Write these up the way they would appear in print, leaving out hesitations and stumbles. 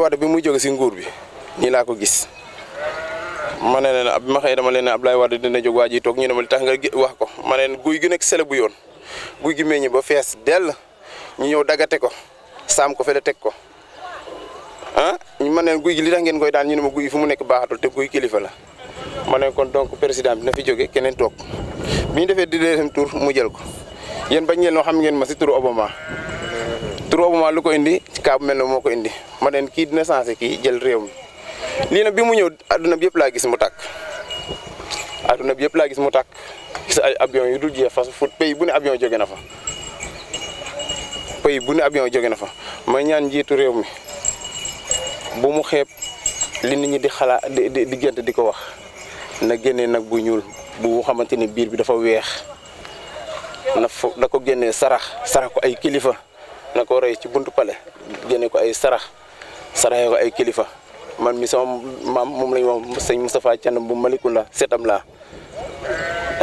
Wade bi muy jóge si nguur bi nii laa ko gis ma ne leen bi ma xëy dama leen ne Abdoulaye Wade dina jóg waa ji toog ñu ne ma li tax nga wax ko ma ne guy gi nekk sele bu yoon guy gi meññi ba fees dell ñu ñëw dagate ko saam ko fële teg ko ma ne guy gi li tax ngeen koy daan ñu ne ma guy fu mu nekk baaxatul te guy kilifa la ma ne kon donc président bi na fi jóge keneen toog bi ñu defee deuxième tour mu jël ko yéen bañ ngeen loo xam ngeen ma si turu Obama lu ko indi ci kaa bu mel ne moo ko indi ma ne kii dina sensé kii jël réew mi lii nag bi mu ñëw adduna bi yëpp laa gis mu tàkk adduna bi yëpp laa gis mu tàkk gis ay avion yu dul jeex fas fu pays bu ne avion jóge na fa pays bu ne avion jóge na fa may ñaan njiitu réew mi bu mu xeeb li nit ñi di xalaat di gént di ko wax na génnee nag bu ñuul bu xamante ni biir bi dafa weex na ko génnee sarax ko ay kilifa na ko rey ci buntu pale génne ko ay saraxee ko ay kilifa man mi sama maam moom la ñu wax sëñ Moustapha Thianam bu Malicounda seetam laa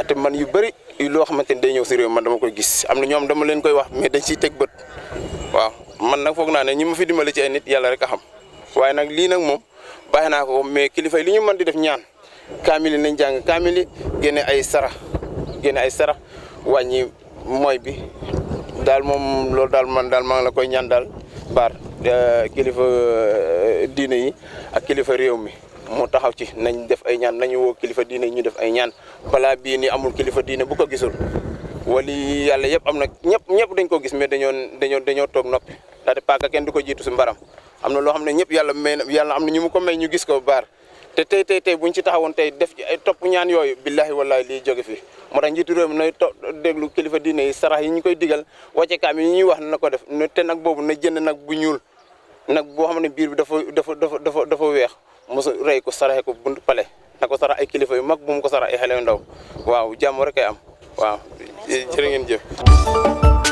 te man yu bëri loo xamante ni day ñëw si réew man dama koy gis am na ñoom dama leen koy wax mais dañ siy teg bët waaw man nag foog naa ne ñi ma fi dimbali ci ay nit yàlla rek a xam waaye nag lii nag moom bàyyi naa ko mais kilifa yi li ñu mën di def ñaan kaamil nañ jàng kaamil yi génne ay sarax wàññi mooy bi daal moom loolu daal man daal maa ngi la koy ñaan daal baar kilifa diine yi ak kilifa réew mi mu taxaw ci nañ def ay ñaan nañu woo kilifa diine yi ñu def ay ñaan balaa bii ni amul kilifa diine bu ko gisul wali yàlla yëpp am na ñëpp dañ ko gis mais dañoo toog noppi ndaxte paaka kenn du ko jiitu si mbaram am na loo xam ne ñëpp yàlla am na ñu mu ko may ñu gis ko baar te tey buñ ci taxawoon tey def ci ay topp ñaan yooyu billahi wallahi liy jóge fi moo tax njiitu réew mi nay déglu kilifa diine yi sarax yi ñu koy digal wàcce kaam yi ñuy wax na ko def te nag boobu na jënd nag bu ñuul nag boo xam ne biir bi dafa weex mosu rey ko saraxe ko buntu pale na ko sarax ay kilifa yu mag bu mu ko sarax ay xale yu ndaw waaw jàmm rek ay am waaw jërë ngeen jëf